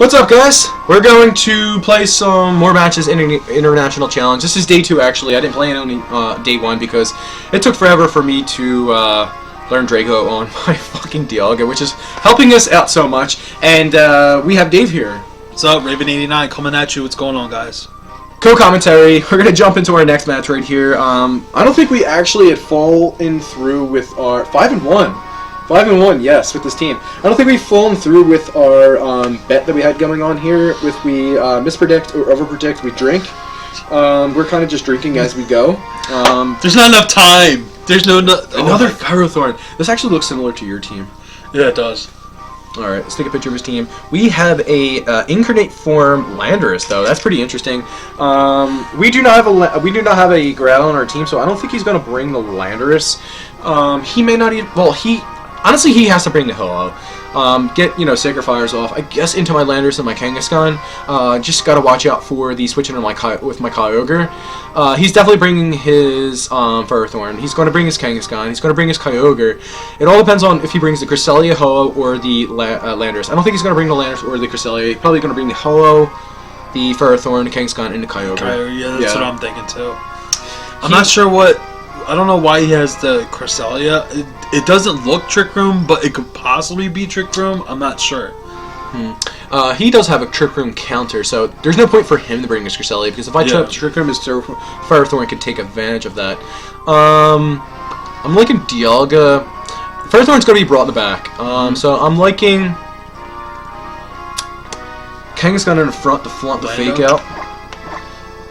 What's up, guys? We're going to play some more matches in an international challenge. This is day 2, actually. I didn't play it on day 1 because it took forever for me to learn Draco on my fucking Dialga, which is helping us out so much. And we have Dave here. What's up, Raven89 coming at you. What's going on, guys? Co-commentary. We're going to jump into our next match right here. I don't think we actually had fallen through with our 5-1. 5-1, yes, with this team. I don't think we've fallen through with our bet that we had going on here. With we mispredict or overpredict, we drink. We're kind of just drinking as we go. There's not enough time. There's another Ferrothorn. This actually looks similar to your team. Yeah, it does. All right, let's take a picture of his team. We have a incarnate form Landorus, though. That's pretty interesting. We do not have a Growl on our team, so I don't think he's going to bring the Landorus. He may not even. Well, honestly, he has to bring the Ho-Oh. Get, Sacred Fires off, I guess, into my Landorus and my Kangaskhan. Just gotta watch out for the switching with my Kyogre. He's definitely bringing his Ferrothorn. He's going to bring his Kangaskhan. He's going to bring his Kyogre. It all depends on if he brings the Cresselia, Ho-Oh, or the Landorus. I don't think he's going to bring the Landorus or the Cresselia. He's probably going to bring the Ho-Oh, the Ferrothorn, the Kangaskhan, and the Kyogre. Yeah, that's what I'm thinking, too. I'm not sure what... I don't know why he has the Cresselia. It doesn't look Trick Room, but it could possibly be Trick Room. I'm not sure. He does have a Trick Room counter, so there's no point for him to bring his Cresselia, because if I try to Trick Room his Ferrothorn, could take advantage of that. I'm liking Dialga. Ferrothorn's going to be brought in the back, so I'm liking Kangaskhan in the front to flaunt the Fake Out.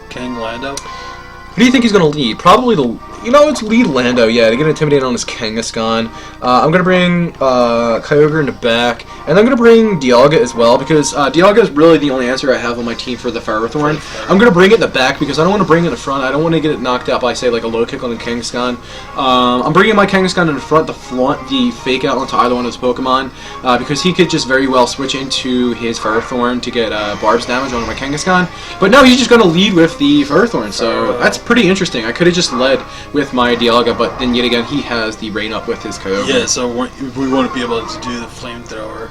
Kang Lando? Who do you think he's going to lead? Probably it's lead Lando, yeah, to get intimidated on his Kangaskhan. I'm going to bring Kyogre in the back, and I'm going to bring Dialga as well, because Dialga is really the only answer I have on my team for the Ferrothorn. I'm going to bring it in the back, because I don't want to bring it in the front. I don't want to get it knocked out by, say, like a low kick on the Kangaskhan. I'm bringing my Kangaskhan in the front to flaunt the Fake Out onto either one of his Pokemon, because he could just very well switch into his Ferrothorn to get Barb's damage on my Kangaskhan. But no, he's just going to lead with the Ferrothorn, so that's pretty interesting. I could have just led with my Dialga, but then yet again he has the rain up with his Kyogre. Yeah, so we won't be able to do the flamethrower.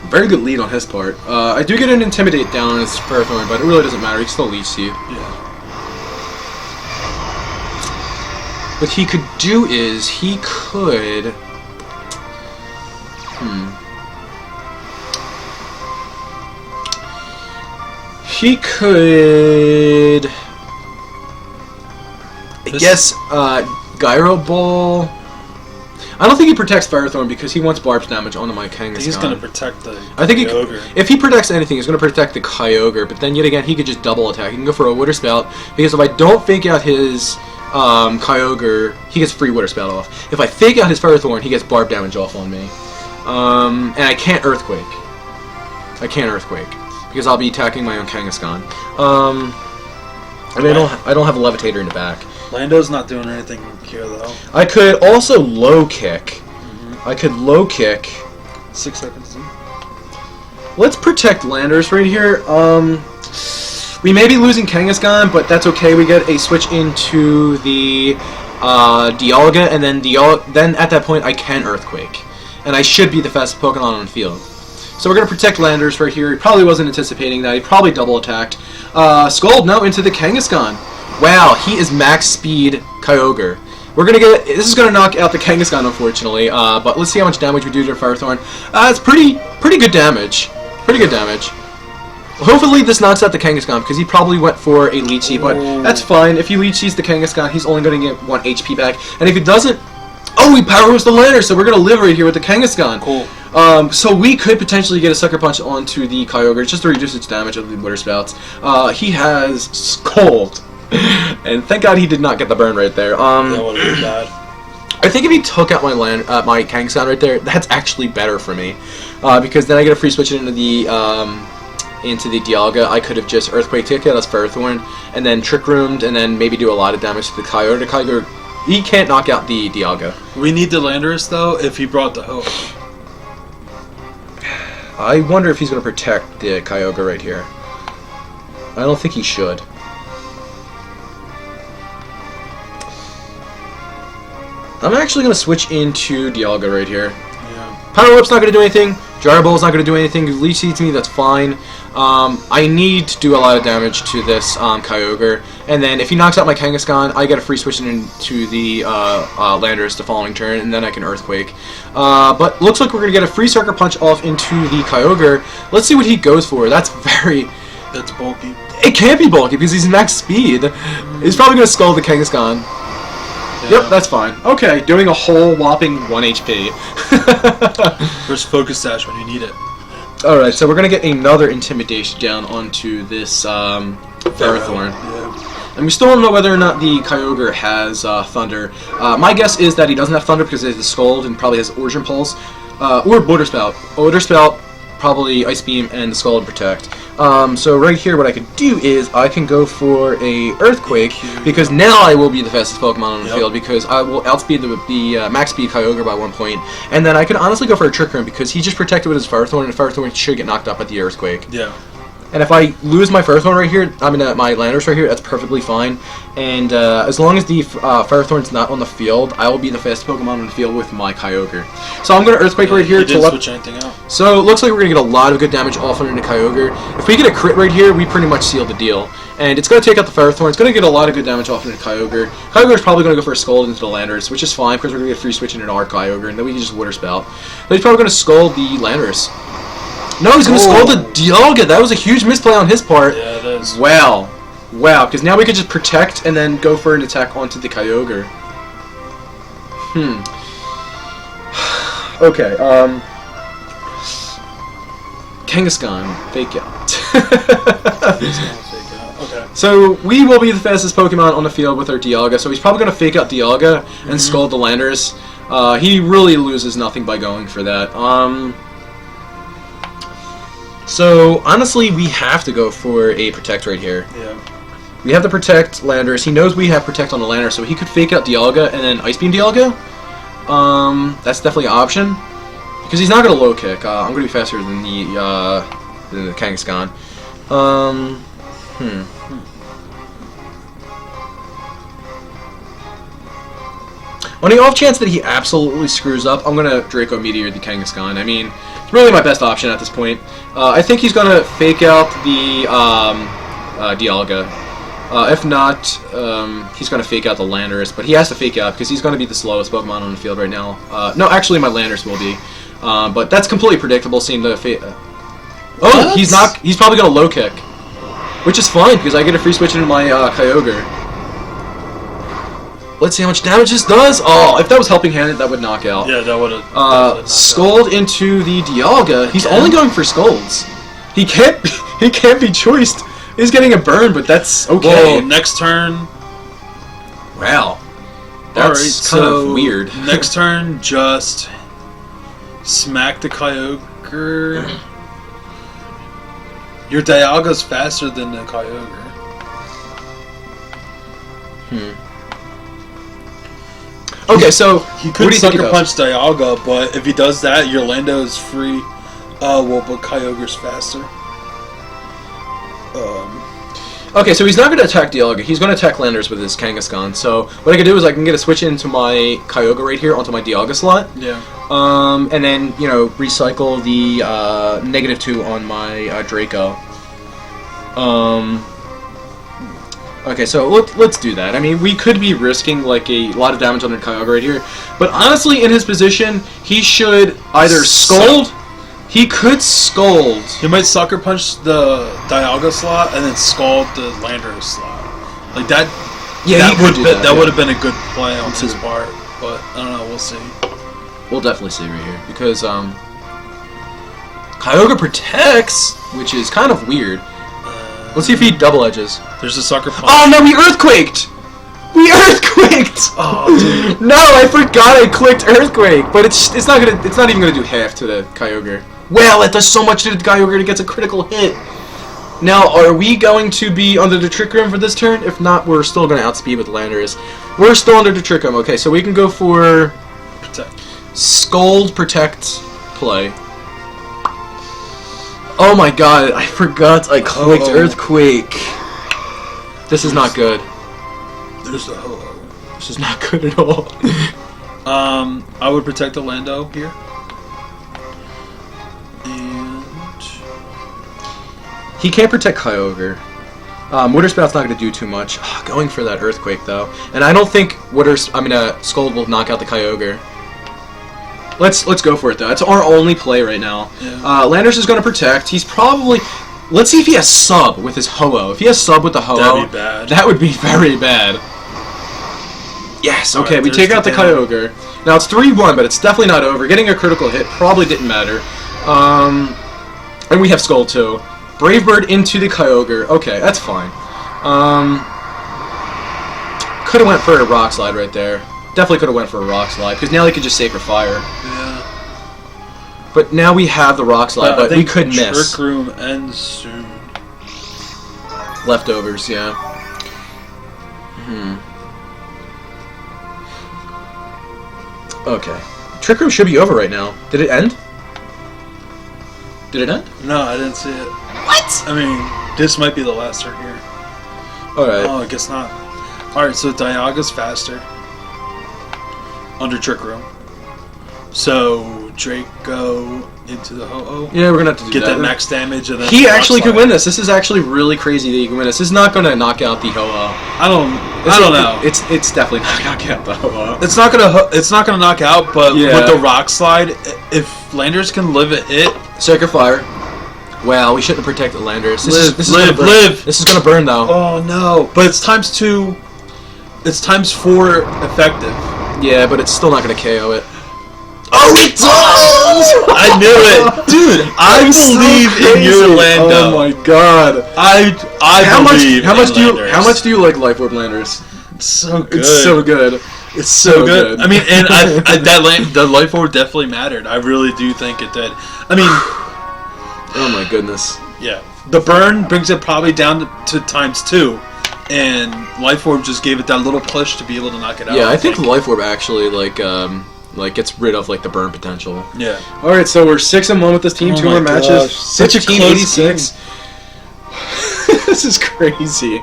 Very good lead on his part. I do get an Intimidate down on his Ferrothorn, but it really doesn't matter. He still leads to you. Yeah. What he could do is he could. He could. I guess Gyro Ball. I don't think he protects Ferrothorn because he wants Barb's damage onto my Kangaskhan. He's going to protect the Kyogre. If he protects anything, he's going to protect the Kyogre. But then yet again, he could just double attack. He can go for a Water Spout, because if I don't fake out his Kyogre, he gets free Water Spout off. If I fake out his Ferrothorn, he gets Barb damage off on me. And I can't Earthquake. Because I'll be attacking my own Kangaskhan. And I don't have a Levitator in the back. Lando's not doing anything here, though. I could also low kick. I could low kick. 6 seconds. Let's protect Landorus right here. We may be losing Kangaskhan, but that's okay. We get a switch into the Dialga, and then at that point I can Earthquake, and I should be the fastest Pokemon on the field. So we're going to protect Landorus right here. He probably wasn't anticipating that. He probably double attacked. Scald now into the Kangaskhan. Wow, he is max speed Kyogre. We're going to get... This is going to knock out the Kangaskhan, unfortunately. But let's see how much damage we do to Ferrothorn. It's pretty good damage. Hopefully this knocks out the Kangaskhan, because he probably went for a Leech Seed, but that's fine. If he Leech Seeds the Kangaskhan, he's only going to get 1 HP back. And if he doesn't... Oh, we Power Moves the Landorus, so we're going to live right here with the Kangaskhan. Cool. So we could potentially get a Sucker Punch onto the Kyogre just to reduce its damage of the Water Spouts. He has Scald. And thank God he did not get the burn right there. That would have been bad. I think if he took out my my Kangaskhan right there, that's actually better for me. Because then I get a free switch into the Dialga. I could have just Earthquake taken out as Ferrothorn, and then Trick Roomed, and then maybe do a lot of damage to the Kyogre. The Kyogre, he can't knock out the Dialga. We need the Landorus, though, if he brought the Hope. I wonder if he's going to protect the Kyogre right here. I don't think he should. I'm actually going to switch into Dialga right here. Yeah. Power Whip's not going to do anything. Gyro Ball's not going to do anything. Leech Seed to me, that's fine. I need to do a lot of damage to this Kyogre. And then if he knocks out my Kangaskhan, I get a free switch into the Landorus the following turn, and then I can Earthquake. But looks like we're going to get a free Sucker Punch off into the Kyogre. Let's see what he goes for. That's bulky. It can't be bulky because he's max speed. He's probably going to Scald the Kangaskhan. Yeah. Yep, that's fine. Okay, doing a whole whopping 1 HP. First Focus Sash when you need it. Alright, so we're going to get another Intimidation down onto this Ferrothorn. Yeah. And we still don't know whether or not the Kyogre has Thunder. My guess is that he doesn't have Thunder because he has the Scald and probably has Origin Pulse. Or Border Spout. Border Spout, probably Ice Beam, and the Scald Protect. So right here, what I could do is I can go for a Earthquake because now I will be the fastest Pokemon on the field because I will outspeed the max speed Kyogre by 1 point, and then I can honestly go for a Trick Room because he just protected with his Ferrothorn, and Ferrothorn should get knocked out by the Earthquake. Yeah. And if I lose my Ferrothorn right here, I mean my Landorus right here, that's perfectly fine. And as long as the Ferrothorn's not on the field, I will be the fastest Pokemon on the field with my Kyogre. So I'm going to Earthquake right here. He didn't switch anything out. So it looks like we're going to get a lot of good damage off into Kyogre. If we get a crit right here, we pretty much seal the deal. And it's going to take out the Ferrothorn. It's going to get a lot of good damage off into Kyogre. Kyogre's probably going to go for a Scald into the Landorus, which is fine because we're going to get a free switch into our Kyogre, and then we can just Water Spout. But he's probably going to Scald the Landorus. No, he's going to Scald the Dialga. That was a huge misplay on his part. Yeah, it is. Wow. Wow, because now we could just protect and then go for an attack onto the Kyogre. Okay, Kangaskhan, Fake Out. Okay. So, we will be the fastest Pokemon on the field with our Dialga, so he's probably going to Fake Out Dialga and Scald the Landorus. He really loses nothing by going for that. So, honestly, we have to go for a Protect right here. Yeah. We have to Protect Landorus. He knows we have Protect on the Landorus, so he could Fake Out Dialga and then Ice Beam Dialga. That's definitely an option. Because he's not going to Low Kick. I'm going to be faster than the Kangaskhan. On the off chance that he absolutely screws up, I'm going to Draco Meteor the Kangaskhan. I mean, it's really my best option at this point. I think he's going to Fake Out the Dialga. If not, he's going to Fake Out the Landorus, but he has to Fake Out because he's going to be the slowest Pokemon on the field right now. No, actually my Landorus will be. But that's completely predictable, seeing the Oh, he's not. He's probably going to Low Kick. Which is fine, because I get a free switch into my Kyogre. Let's see how much damage this does. Oh, if that was Helping Hand, that would knock out. Yeah, that would have. Scald into the Dialga. He's only going for Scalds. He can't be choiced. He's getting a burn, but that's okay. Whoa, next turn. Wow. That's kind of weird. Next turn, just smack the Kyogre. Your Dialga's faster than the Kyogre. Okay, so he could Sucker Punch Dialga, but if he does that, your Lando is free. Well, but Kyogre's faster. Okay, so he's not going to attack Dialga. He's going to attack Landorus with his Kangaskhan. So what I can do is I can get a switch into my Kyogre right here onto my Dialga slot. Yeah. And then, you know, recycle the -2 on my Draco. Okay, so let's do that. I mean, we could be risking like a lot of damage on the Kyogre right here, but honestly, in his position, he should either Scald. He could Scald. He might Sucker Punch the Dialga slot and then Scald the Landorus slot. Like that. Yeah, that would have been a good play on his part, but I don't know. We'll see. We'll definitely see right here because Kyogre protects, which is kind of weird. Let's see if he double edges. There's a Sucker Punch. Oh no, we Earthquaked! We Earthquaked! Oh, dude. No, I forgot I clicked Earthquake, but it's not even gonna do half to the Kyogre. Well, it does so much to the Kyogre, it gets a critical hit. Now, are we going to be under the Trick Room for this turn? If not, we're still gonna outspeed with Landorus. We're still under the Trick Room. Okay, so we can go for Protect. Scald, Protect, play. Oh my god, I forgot I clicked Earthquake. This is not good. There's a ho-oh. This is not good at all. I would protect the Lando here. He can't protect Kyogre. Water Spout's not going to do too much. Going for that Earthquake, though. And I don't think Scald will knock out the Kyogre. Let's go for it, though. That's our only play right now. Yeah. Landorus is going to protect. He's probably... Let's see if he has Sub with his Ho-Oh. If he has Sub with the Ho-Oh... That'd be bad. That would be very bad. Yes, okay, right, we take out the Kyogre. Now, it's 3-1, but it's definitely not over. Getting a critical hit probably didn't matter. And we have Skull, too. Brave Bird into the Kyogre. Okay, that's fine. Could have went for a Rock Slide right there. Definitely could have went for a Rock Slide, because now they could just Sacred Fire. Yeah. But now we have the Rock Slide, but we could miss. Trick Room ends soon. Leftovers, yeah. Okay. Trick Room should be over right now. Did it end? Did it end? No, I didn't see it. What? I mean, this might be the last turn here. Alright. Oh, I guess not. Alright, so Dialga's faster. Under Trick Room. So, Draco into the Ho-Oh. Yeah, we're gonna have to do Get that max damage and then he actually could win this. This is actually really crazy that he can win this. This is not gonna knock out the Ho-Oh. I don't know. It's definitely not gonna knock out the Ho-Oh. It's not gonna knock out, but with the Rock Slide, if Landers can live a hit, Sacred Fire. Well, we shouldn't have protected Landers. Live. This is gonna burn though. Oh no! But it's ×2. It's ×4 effective. Yeah, but it's still not gonna KO it. Oh, it does! I knew it, dude. I believe in your Lando. Oh my god! I believe. How much do you like Life Orb Landers? It's so good. It's so good. It's so good. I mean, and the Life Orb definitely mattered. I really do think it did. I mean, oh my goodness. Yeah, the burn brings it probably down to ×2, and Life Orb just gave it that little push to be able to knock it out. Yeah, I think Life Orb actually like gets rid of like the burn potential. Yeah. All right, so we're 6-1 with this team. 2 more matches. Such a close team. This is crazy.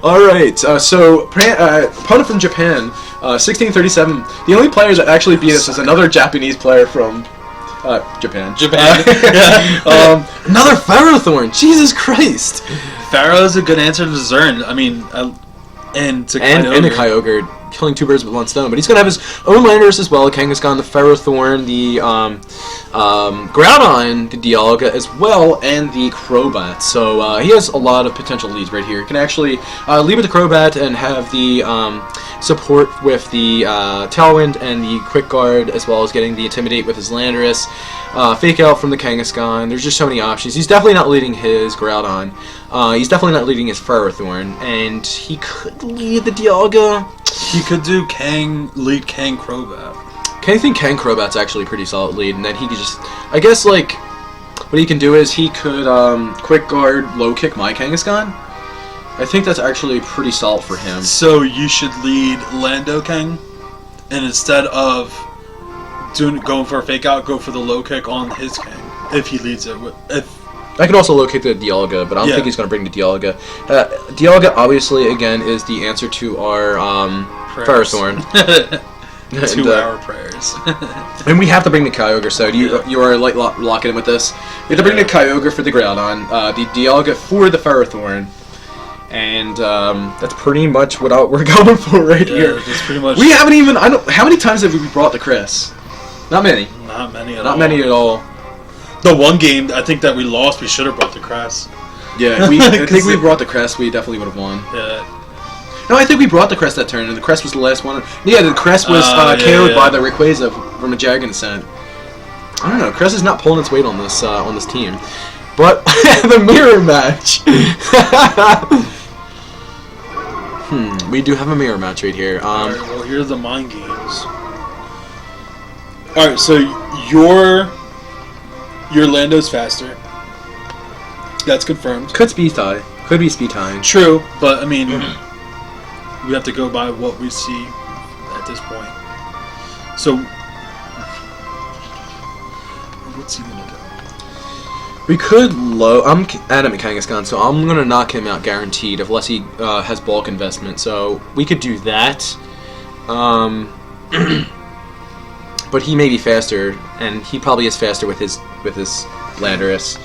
All right, so opponent from Japan, 1637. The only player that actually beat us is another Japanese player from Japan. Another Ferrothorn. Jesus Christ. Pharaoh is a good answer to Zern. I mean, and the Kyogre. Killing 2 birds with 1 stone, but he's gonna have his own Landorus as well. Kangaskhan, the Ferrothorn, the Groudon, the Dialga as well, and the Crobat. So he has a lot of potential leads right here. He can actually lead with the Crobat and have the support with the Tailwind and the Quick Guard, as well as getting the Intimidate with his Landorus. Fake Out from the Kangaskhan. There's just so many options. He's definitely not leading his Groudon. He's definitely not leading his Ferrothorn, and he could lead the Dialga. He could do lead Kang Crobat. I think Kang Crobat's actually a pretty solid lead, and then he could just, I guess, like, what he can do is he could Quick Guard, Low Kick my Kangaskhan. I think that's actually pretty solid for him. So you should lead Lando Kang, and instead of going for a Fake Out, go for the Low Kick on his Kang, if he leads it. I could also locate the Dialga, but I don't think he's going to bring the Dialga. Dialga, obviously, again, is the answer to our Ferrothorn. 2-hour prayers. And we have to bring the Kyogre, so you are like locking in with this. We have to bring the Kyogre for the Groudon, the Dialga for the Ferrothorn. And that's pretty much what we're going for right here. That's pretty much. We haven't even... how many times have we brought the Chris? Not many. Not many at all. Not many at all. The one game I think that we lost, we should have brought the Crest. Yeah, I think we brought the Crest, we definitely would have won. Yeah. No, I think we brought the Crest that turn, and the Crest was the last one. Yeah, the Crest was KO'd by the Rayquaza from a Dragon Descent. I don't know, Crest is not pulling its weight on this team. But the mirror match. We do have a mirror match right here. Alright, well, here are the mind games. Alright, so your Lando's faster. That's confirmed. Could speed tie. Could be speed tying. True, but I mean, we have to go by what we see at this point. So, what's he gonna do? We could I'm adamant Kangaskhan, so I'm gonna knock him out guaranteed, unless he has bulk investment. So we could do that. But he may be faster, and he probably is faster with his Landorus.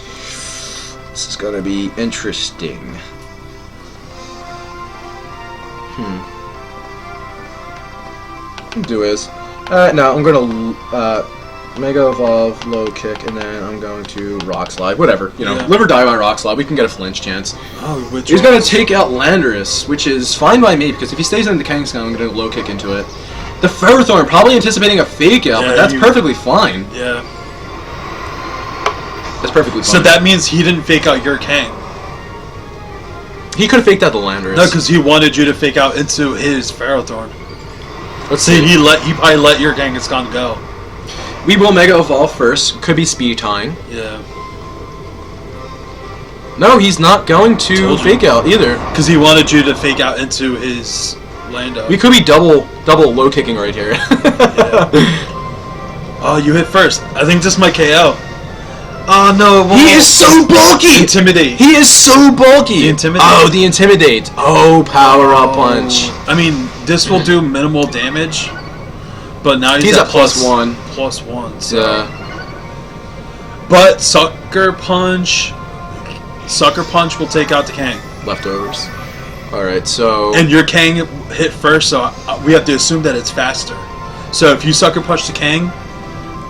This is gonna be interesting. Do is no, I'm gonna Mega Evolve, Low Kick, and then I'm going to Rock Slide. Whatever, you know, live or die by Rock Slide. We can get a flinch chance. Oh, which He's gonna take out Landorus, which is fine by me because if he stays in the Kangaskhan, I'm gonna Low Kick into it. The Ferrothorn, probably anticipating a fake out, but that's perfectly fine. Yeah. That's perfectly fine. So that means he didn't fake out your Kang. He could have faked out the Landorus. No, because he wanted you to fake out into his Ferrothorn. Let's See, see. he probably let your Kangaskhan go. We will Mega Evolve first. Could be speed tying. Yeah. No, he's not going to fake out either. Because he wanted you to fake out into his Lando. We could be double low kicking right here. Yeah. Oh, you hit first. I think this might KO. Oh no! He is so bulky. Intimidate. He is so bulky. The Intimidate. Oh, the Intimidate. Oh, Power Up Punch. I mean, this will do minimal damage, but now he's at +1. +1. So. Yeah. But Sucker Punch will take out the Kang. Leftovers. All right, so. And your Kang hit first, so we have to assume that it's faster. So if you Sucker Punch the Kang.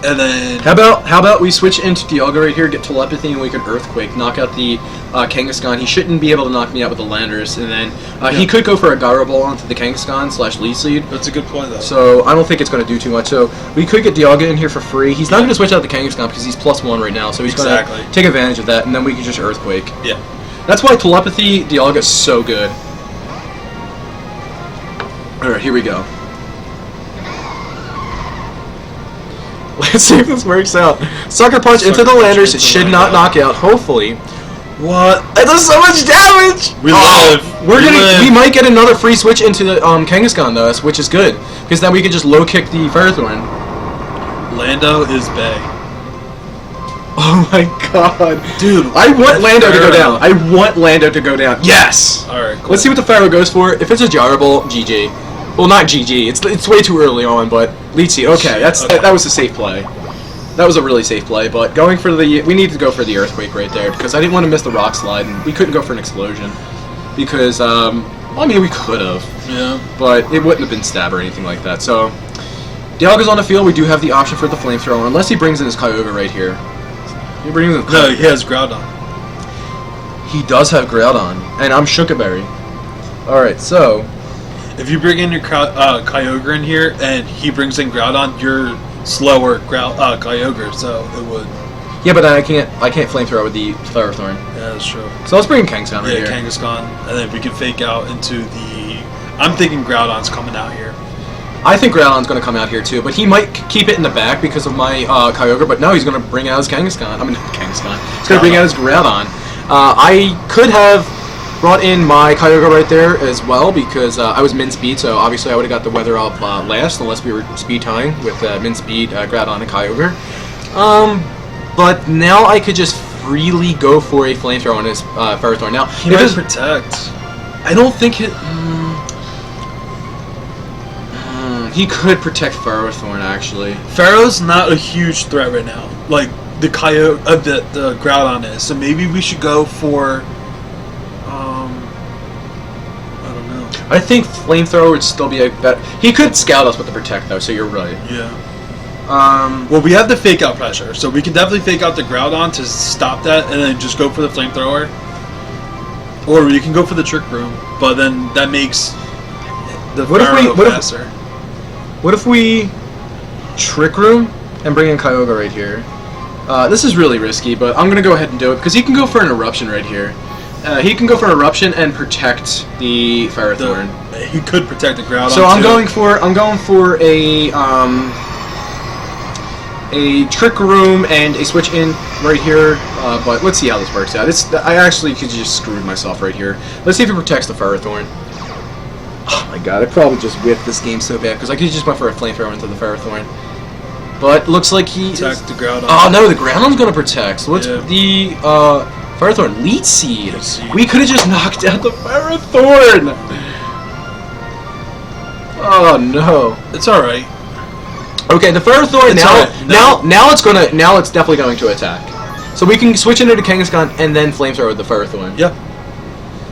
And then How about we switch into Dialga right here, get Telepathy, and we can Earthquake, knock out the Kangaskhan. He shouldn't be able to knock me out with the Landorus, and then he could go for a Gyro Ball onto the Kangaskhan / Lead Seed. That's a good point, though. So I don't think it's going to do too much. So we could get Dialga in here for free. He's not going to switch out the Kangaskhan because he's +1 right now, so he's going to take advantage of that, and then we can just Earthquake. Yeah. That's why Telepathy Dialga is so good. All right, here we go. Let's see if this works out. Sucker Punch into the Landers. It should not knock out. Hopefully. What? It does so much damage. We live. We might get another free switch into the Kangaskhan though, which is good because then we can just low kick the Ferrothorn. Lando is bae. Oh my god, dude! I want Lando to go down. I want Lando to go down. Yes. All right. Cool. Let's see what the Pharaoh goes for. If it's a Gyro Ball, GG. Well, not GG. It's way too early on, but Lead Seed. Okay, that was a safe play. That was a really safe play, but going for we need to go for the Earthquake right there because I didn't want to miss the Rock Slide, and we couldn't go for an Explosion because I mean we could have, yeah, but it wouldn't have been stab or anything like that. So Dialga's on the field. We do have the option for the Flamethrower unless he brings in his Kyogre right here. He brings in. No, he has Groudon. He does have Groudon, and I'm Shukaberry. All right, so. If you bring in your Kyogre in here and he brings in Groudon, you're slower Kyogre, so it would. Yeah, but I can't Flamethrower with the Ferrothorn. Yeah, that's true. So let's bring in Kangaskhan right here. Yeah, Kangaskhan, and then we can fake out into the. I'm thinking Groudon's coming out here. I think Groudon's going to come out here too, but he might keep it in the back because of my Kyogre. But no, he's going to bring out his Kangaskhan. I mean, Kangaskhan. He's going to bring out his Groudon. I could have brought in my Kyogre right there as well because I was min speed, so obviously I would have got the weather up last unless we were speed tying with min speed, Groudon, and Kyogre. But now I could just freely go for a Flamethrower on his Ferrothorn. Now he might protect. I don't think it. He could protect Ferrothorn actually. Pharaoh's not a huge threat right now, like the the Groudon is. So maybe we should go for. I think Flamethrower would still be a better. He could scout us with the Protect though, so you're right. Yeah. Well, we have the fake out pressure, so we can definitely fake out the Groudon to stop that, and then just go for the Flamethrower. Or we can go for the Trick Room, but then that makes the Pharaoh faster. What if we Trick Room and bring in Kyogre right here? This is really risky, but I'm gonna go ahead and do it because he can go for an Eruption right here. He can go for an Eruption and protect the Ferrothorn. He could protect the Groudon. So I'm going for a Trick Room and a switch in right here. But let's see how this works out. I actually could just screwed myself right here. Let's see if it protects the Ferrothorn. Oh my god, I probably just whipped this game so bad because I could just went for a Flamethrower into the Ferrothorn. But looks like he protect the Groudon. Oh no, the Groudon's gonna protect. So let's the Ferrothorn Lead Seed. We could have just knocked out the Ferrothorn. Oh no, it's all right. Okay, the Ferrothorn now it's definitely going to attack. So we can switch into the Kangaskhan and then Flamethrower with the Firethorn. Yeah.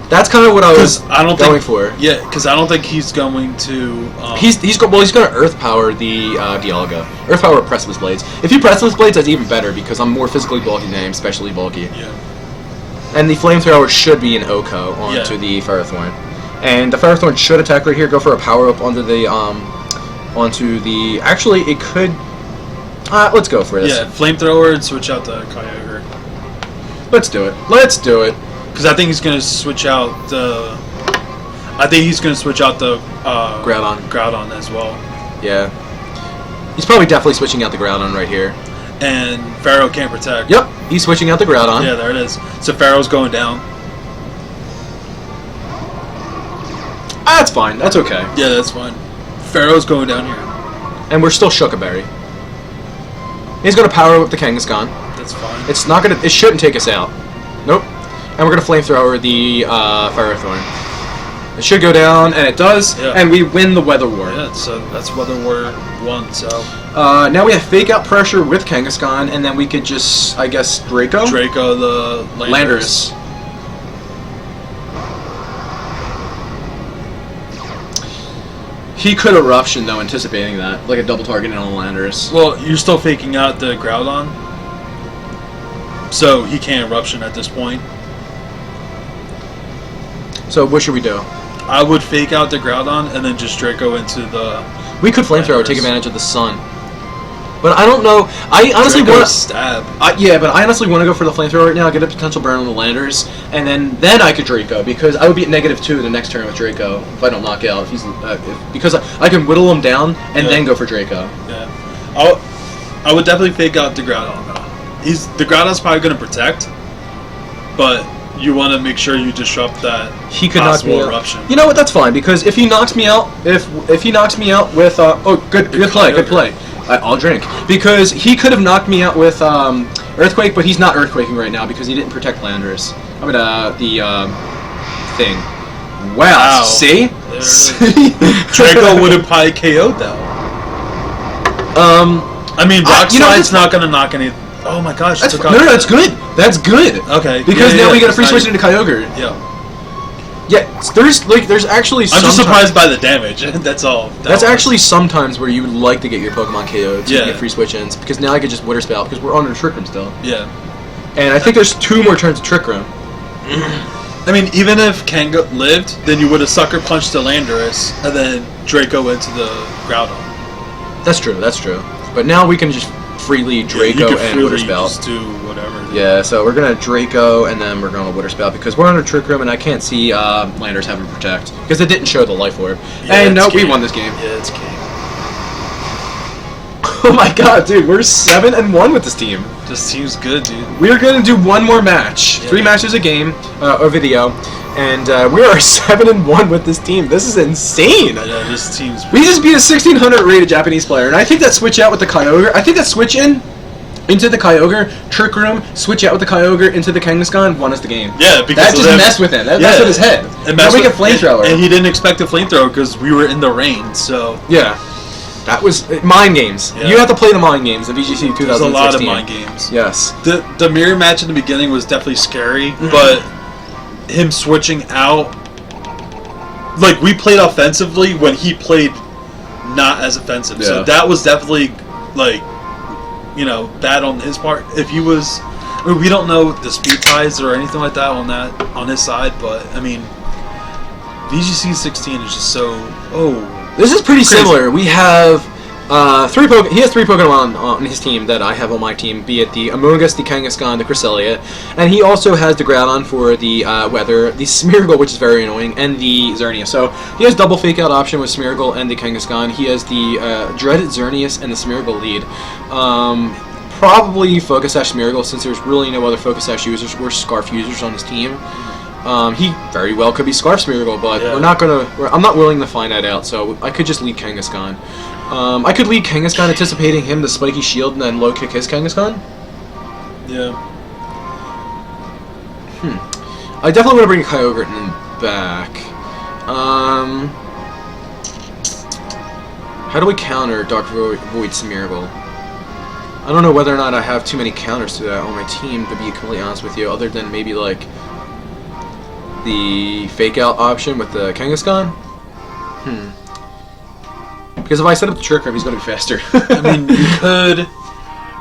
That's kind of what I was going for. Yeah, because I don't think he's going to. He's going to Earth Power the Dialga. Earth Power Pressless Blades. If you Pressless Blades, that's even better because I'm more physically bulky than I am specially bulky. Yeah. And the Flamethrower should be an OHKO onto the Firethorn. And the Firethorn should attack right here. Go for a power up onto the Actually, it could. Let's go for this. Yeah, Flamethrower and switch out the Kyogre. Let's do it. Let's do it. Because I think he's going to switch out the. I think he's going to switch out the Groudon as well. Yeah. He's probably definitely switching out the Groudon right here. And Pharaoh can't protect. Yep, he's switching out the Groudon. Yeah, there it is. So Pharaoh's going down. That's fine. That's okay. Yeah, that's fine. Pharaoh's going down here. And we're still Shuckaberry. He's going to power up the Kangaskhan. That's fine. It's not going to. It shouldn't take us out. Nope. And we're going to Flamethrower the Firethorn. It should go down, and it does, and we win the Weather War. Yeah, so that's Weather War 1, so... now we have Fake Out Pressure with Kangaskhan, and then we could just, I guess, Draco? Draco the Landorus. He could Eruption, though, anticipating that. Like a double targeting on Landorus. Well, you're still faking out the Groudon, so he can't Eruption at this point. So what should we do? I would fake out the Groudon and then just Draco into the... We could Flamethrower, take advantage of the sun. But I don't know. I honestly want to stab. Yeah, but I honestly want to go for the Flamethrower right now. Get a potential burn on the Landers, and then I could Draco because I would be at -2 the next turn with Draco if I don't knock out. If he's because I can whittle him down and then go for Draco. Yeah, I would definitely fake out the Groudon though. The Groudon's probably going to protect, but you want to make sure you disrupt that. He could knock me out. Eruption. You know what? That's fine because if he knocks me out, if he knocks me out with good play. I'll drink because he could have knocked me out with Earthquake, but he's not Earthquaking right now because he didn't protect Landorus. I mean the thing. Wow. See? Draco would have probably KO'd though. I mean, Rock Slide's not gonna knock any. Oh my gosh! No, that's good. That's good. Okay. Because now we get a free switch into Kyogre. Yeah. Yeah, there's actually. I'm just surprised by the damage. That's all. That's actually sometimes where you would like to get your Pokemon KO'd so you get free switch-ins because now I could just Witter Spout because we're on a Trick Room still. Yeah. And I think there's 2 more turns of Trick Room. I mean, even if Kanga lived, then you would have Sucker Punched the Landorus and then Draco into the Groudon. That's true. That's true. But now we can just freely Draco and Witter Spout. Just do whatever. Yeah, so we're gonna Draco and then we're gonna Witter Spout because we're on a Trick Room and I can't see Landers having Protect because it didn't show the Life Orb. Yeah, and no, we won this game. Yeah, it's game. Oh my god, dude, we're 7-1 with this team. This team's good, dude. We're gonna do one more match, 3 matches a game, or video, and we are 7-1 with this team. This is insane. Yeah, this team's. We just beat a 1600 rated Japanese player, and I think that switch out with the Kyogre. I think that switch in into the Kyogre, Trick Room, switch out with the Kyogre into the Kangaskhan, won us the game. Yeah, because that just messed with him. That messed with his head. And now we get Flamethrower. And he didn't expect the Flamethrower because we were in the rain, so... Yeah. That was mind games. Yeah. You have to play the mind games in VGC 2016. There's a lot of mind games. Yes. The mirror match in the beginning was definitely scary, but him switching out... Like, we played offensively when he played not as offensive. Yeah. So that was definitely, like... You know, bad on his part. If he was, I mean, we don't know the speed ties or anything like that on his side, but I mean, VGC 16 is just so. Oh, this is pretty similar. We have he has 3 Pokemon on his team that I have on my team, be it the Amogus, the Kangaskhan, the Cresselia, and he also has the Groudon for the weather, the Smeargle, which is very annoying, and the Xerneas. So he has double fake out option with Smeargle and the Kangaskhan. He has the dreaded Xerneas and the Smeargle lead. Probably Focus Sash Smeargle since there's really no other Focus Sash users or Scarf users on his team. He very well could be Scarf Smeargle, but I'm not willing to find that out. So I could just lead Kangaskhan. I could lead Kangaskhan anticipating him to Spiky Shield and then low kick his Kangaskhan. Yeah. I definitely want to bring Kyogre back. How do we counter Dark Void Smeargle? I don't know whether or not I have too many counters to that on my team, to be completely honest with you, other than maybe like the fake out option with the Kangaskhan. Because if I set up the Trick Room, he's going to be faster. I mean,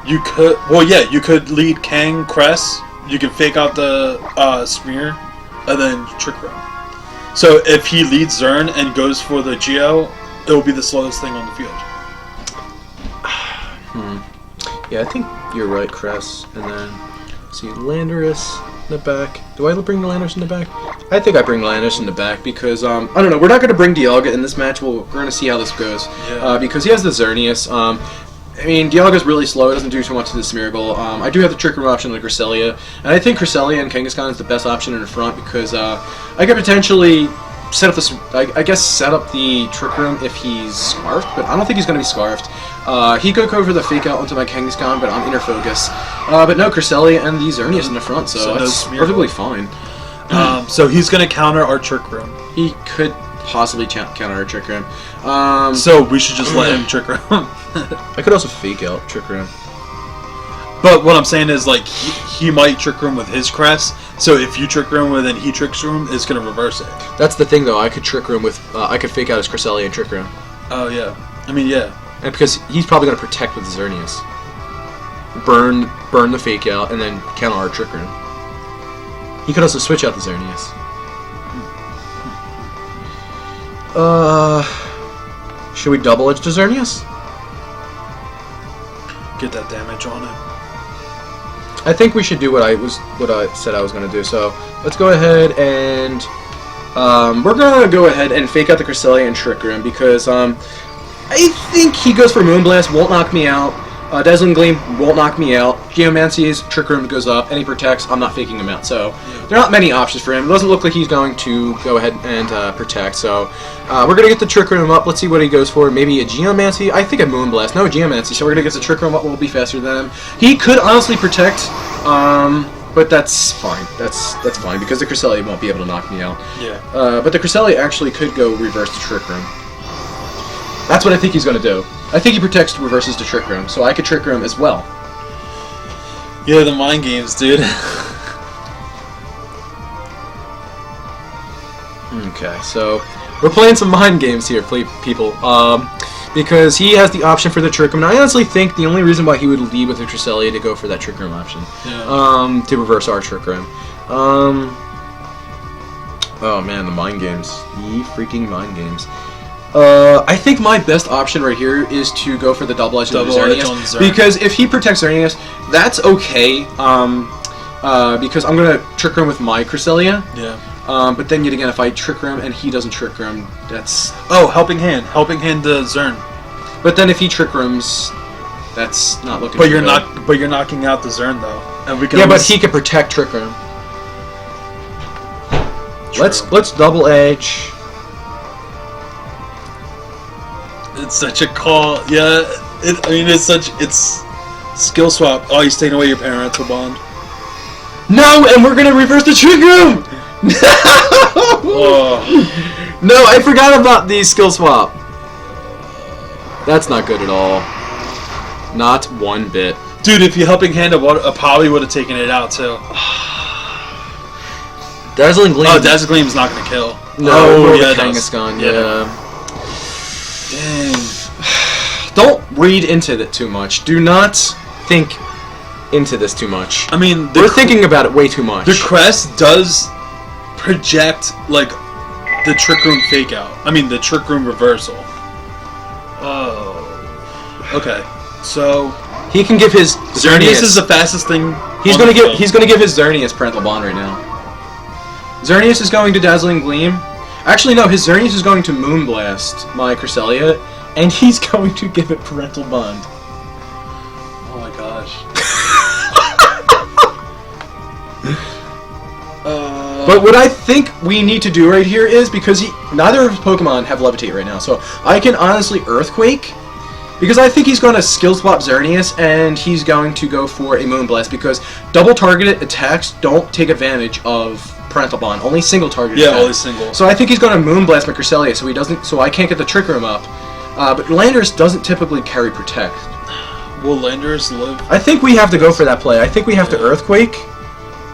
you could lead Kang Cress, you can fake out the Smear, and then Trick Room. So if he leads Zern and goes for the Geo, it will be the slowest thing on the field. Yeah, I think you're right, Cress. And then, see, Landorus in the back. Do I bring the Landorus in the back? I think I bring Landorus in the back because, I don't know, we're not going to bring Dialga in this match. We're going to see how this goes. Yeah. Because he has the Xerneas. I mean, Dialga's really slow. It doesn't do too much to the Smeargle. I do have the Trick Room option like Cresselia. And I think Cresselia and Kangaskhan is the best option in the front because I could potentially set up this, I guess set up the Trick Room if he's Scarfed, but I don't think he's going to be Scarfed. He could go for the fake out onto my Kangaskhan, but on Inner Focus. But no, Cresselia and the Xerneas in the front, so that's perfectly fine. So he's going to counter our Trick Room. He could possibly counter our Trick Room. So we should just let him Trick Room. I could also fake out Trick Room. But what I'm saying is, like, he might Trick Room with his Crest, so if you Trick Room with and he Tricks Room, it's going to reverse it. That's the thing, though. I could Trick Room with, I could fake out his Cresselia and Trick Room. Oh, yeah. I mean, yeah. And because he's probably going to protect with Xerneas. Burn the fake out, and then counter our Trick Room. He could also switch out the Xerneas. Should we double edge to Xerneas? Get that damage on it. I think we should do what I said I was going to do. So let's go ahead and we're going to go ahead and fake out the Cresselia and Trick Room because I think he goes for Moonblast, won't knock me out. Dazzling Gleam won't knock me out. Geomancy's Trick Room goes up, and he protects. I'm not faking him out. So there are not many options for him. It doesn't look like he's going to go ahead and protect. So we're going to get the Trick Room up. Let's see what he goes for. Maybe a Geomancy. I think a Moonblast. No, Geomancy. So we're going to get the Trick Room up. We'll be faster than him. He could honestly protect, but that's fine. That's fine because the Cresselia won't be able to knock me out. Yeah. But the Cresselia actually could go reverse the Trick Room. That's what I think he's going to do. I think he protects reverses to Trick Room, so I could Trick Room as well. Yeah, the mind games, dude. Okay, so we're playing some mind games here, people. Because he has the option for the Trick Room, and I honestly think the only reason why he would lead with the Cresselia to go for that Trick Room option. Yeah. To reverse our Trick Room. Oh man, the mind games. Ye freaking mind games. I think my best option right here is to go for the double edge on Xerneas, because if he protects Xerneas, that's okay. Because I'm gonna Trick Room with my Cresselia. Yeah. But then yet again, if I Trick Room and he doesn't Trick Room, that's helping hand to Zern. But then if he Trick Rooms, that's not looking. But you're not. But you're knocking out the Zern though, and we can. Yeah, but he can protect Trick Room. True. Let's double edge. It's such a call. Yeah, it's skill swap. Oh, he's taking away your parental bond. No, and we're gonna reverse the Trick Room. Oh. No, I forgot about the skill swap. That's not good at all. Not one bit. Dude, if you helping hand a Poly would have taken it out too. Dazzling Gleam. Oh, Dazzling Gleam is not gonna kill. No, yeah, Kangaskhan. Yeah. Dang. Don't read into it too much. Do not think into this too much. I mean, we're thinking about it way too much. The crest does project like the Trick Room fake out. I mean, the Trick Room reversal. Oh. Okay. So he can give his Xerneas. This is the fastest thing. He's gonna give his Xerneas parental bond right now. Xerneas is going to Dazzling Gleam. Actually, no, his Xerneas is going to Moonblast my Cresselia, and he's going to give it parental bond. Oh my gosh. But what I think we need to do right here is, because neither of his Pokemon have Levitate right now, so I can honestly Earthquake, because I think he's going to skill swap Xerneas, and he's going to go for a Moonblast, because double targeted attacks don't take advantage of parental bond, only single target. Yeah, only single. So I think he's going to Moonblast my Cresselia, so I can't get the Trick Room up. But Landorus doesn't typically carry Protect. will Landorus live? I think we have to go for that play. I think we have to Earthquake.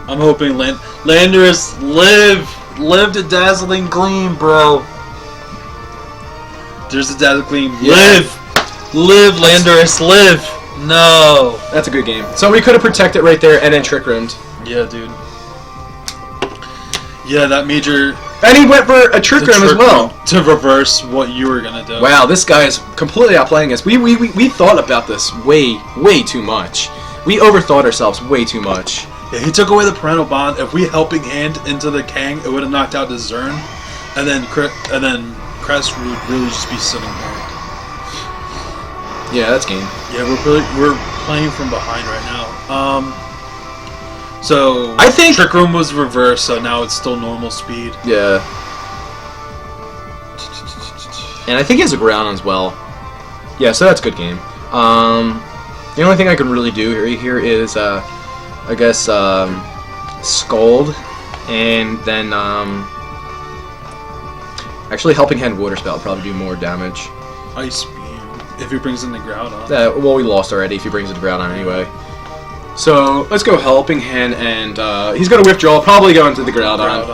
I'm hoping Landorus live the dazzling gleam, bro. There's the dazzling gleam. Yeah. Live, Landorus, live. No. That's a good game. So we could have protected right there and then Trick Roomed. Yeah, dude. Yeah, that major. And he went for a Trick Room as well. To reverse what you were gonna do. Wow, this guy is completely outplaying us. We thought about this way too much. We overthought ourselves way too much. Yeah, he took away the parental bond. If we helping hand into the Kang, it would have knocked out the Zern, and then Crest would really just be sitting there. Yeah, that's game. Yeah, we're playing from behind right now. So I think Trick Room was reversed, so now it's still normal speed. Yeah. And I think he has a ground as well. Yeah, so that's a good game. The only thing I can really do here is I guess Scold, and then actually Helping Hand Water Spout will probably do more damage. Ice Beam if he brings in the Groudon. Well, we lost already if he brings it to Groudon anyway. So let's go Helping Hand, and he's gonna withdraw, probably go into the Groudon.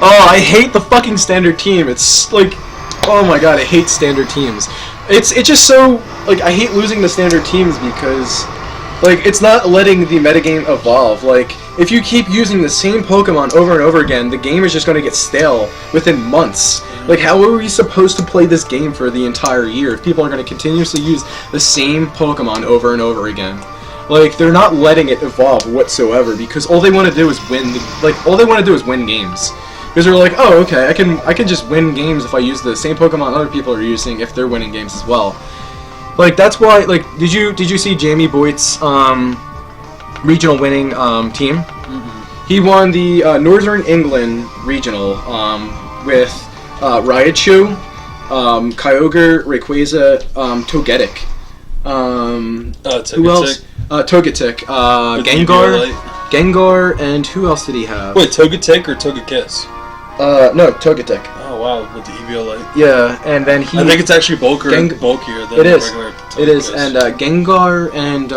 Oh, I hate the fucking standard team. It's like, oh my god, I hate standard teams. It's just so, like, I hate losing the standard teams because, like, it's not letting the metagame evolve. Like, if you keep using the same Pokemon over and over again, the game is just going to get stale within months. Like, how are we supposed to play this game for the entire year if people are going to continuously use the same Pokemon over and over again? Like, they're not letting it evolve whatsoever because all they want to do is win. All they want to do is win games. Because they're like, oh, okay, I can just win games if I use the same Pokemon other people are using if they're winning games as well. Like, that's why, like, did you see Jamie Boyd's regional winning team? Mm-hmm. He won the Northern England regional with Raichu, Kyogre, Rayquaza, Togetic. Who else? Togetic, Gengar, and who else did he have? Wait, Togetic or Togekiss? No, Togetic. Oh wow, with the Eviolite. Yeah, and then he. I think it's actually bulkier than it is. Regular Togekiss. It is, and Gengar and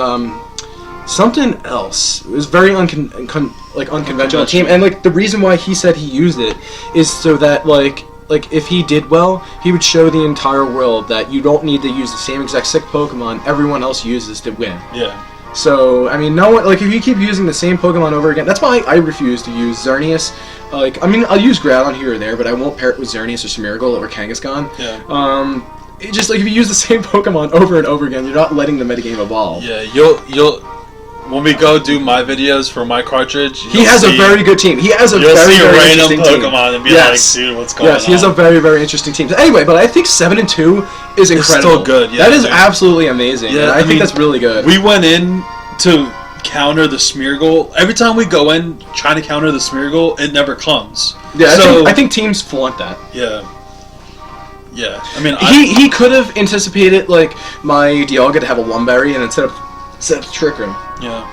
something else. It was very unconventional team, and like the reason why he said he used it is so that like if he did well, he would show the entire world that you don't need to use the same exact sick Pokemon everyone else uses to win. Yeah. So, I mean, no one, like, if you keep using the same Pokemon over again, that's why I refuse to use Xerneas. Like, I mean, I'll use Groudon here or there, but I won't pair it with Xerneas or Smeargle or Kangaskhan. Yeah. It just, like, if you use the same Pokemon over and over again, you're not letting the metagame evolve. Yeah, you'll when we go do my videos for my cartridge, he has a very good team. He has a very interesting team. Pokemon and be like, dude, what's going on? Yes, he has a very interesting team. Anyway, but I think 7-2 is incredible. It's still good. Yeah, that is absolutely amazing. Yeah, I think that's really good. We went in to counter the Smeargle. Every time we go in trying to counter the Smeargle, it never comes. Yeah, I think teams flaunt that. Yeah. Yeah. I mean, he could have anticipated like my Dialga to have a Lumberry and instead of Trick Room. Yeah.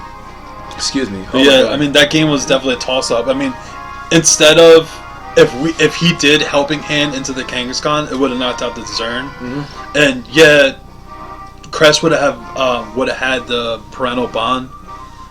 Excuse me. Oh yeah, I mean that game was definitely a toss-up. I mean, instead of if he did Helping Hand into the Kangaskhan, it would have knocked out the Zern. Mm-hmm. And yeah, Crest would have had the parental bond,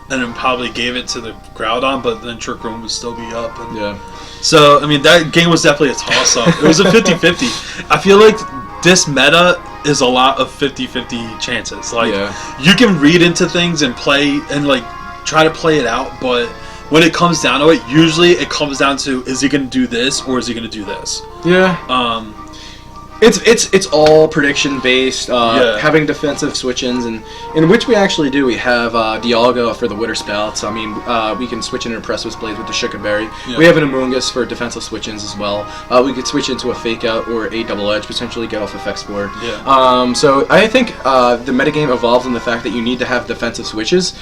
and then probably gave it to the Groudon, but then Trick Room would still be up. And yeah. So I mean that game was definitely a toss-up. It was a 50-50. I feel like this meta is a lot of 50-50 chances. Like you can read into things and play and like try to play it out, but when it comes down to it, usually it comes down to is he going to do this or is he going to do this? Yeah. It's all prediction based, having defensive switch-ins, and in which we actually do. We have Dialga for the Witter Spouts. I mean, we can switch in Impressive Blades with the Shikaberry. Yeah. We have an Amoonguss for defensive switch-ins as well. We could switch into a Fake Out or a Double Edge, potentially get off Effect Spore. Yeah. So I think the metagame evolves in the fact that you need to have defensive switches,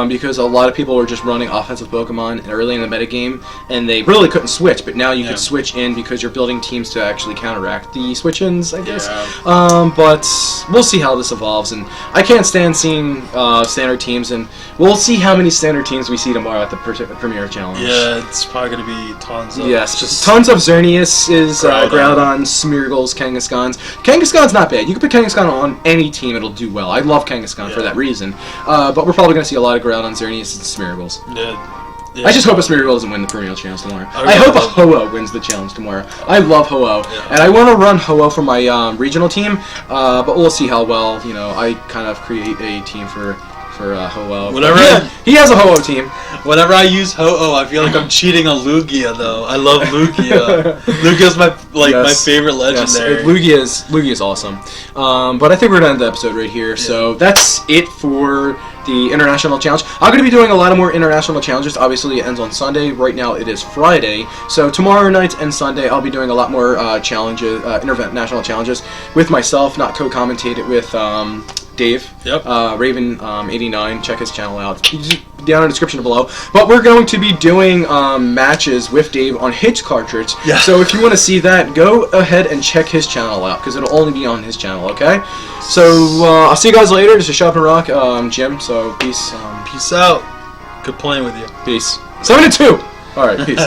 because a lot of people were just running offensive Pokemon early in the metagame, and they really couldn't switch, but now you could switch in because you're building teams to actually counteract the switch mentions, I guess. Yeah. But we'll see how this evolves, and I can't stand seeing standard teams, and we'll see how many standard teams we see tomorrow at the Premier Challenge. Yeah, it's probably going to be tons of... Yes, just tons of Xerneas, Groudon, Smeargles, Kangaskhan's. Kangaskhan's not bad. You can put Kangaskhan on any team, it'll do well. I love Kangaskhan for that reason. But we're probably going to see a lot of Groudon, Xerneas, and Smeargles. Yeah. I just hope a Smeargle doesn't win the Perennial Challenge tomorrow. I hope a Ho-Oh wins the challenge tomorrow. I love Ho-Oh, and I want to run Ho-Oh for my regional team, but we'll see how well, you know, I kind of create a team for Ho-Oh. He has a Ho-Oh team. Whenever I use Ho-Oh, I feel like I'm cheating on Lugia, though. I love Lugia. Lugia's my favorite legendary. Yes, Lugia is awesome. But I think we're going to end the episode right here. So that's it for the International Challenge. I'm going to be doing a lot of more International Challenges. Obviously, it ends on Sunday. Right now, it is Friday. So tomorrow night and Sunday, I'll be doing a lot more challenges, International Challenges with myself, not co-commentated with Dave. Yep. Raven89. Check his channel out. Down in the description below. But we're going to be doing matches with Dave on his cartridge. Yeah. So if you want to see that, go ahead and check his channel out, because it'll only be on his channel, okay? So I'll see you guys later. This is Shop and Rock, Jim. So peace. Peace out. Good playing with you. Peace. 7-2. All right. Peace.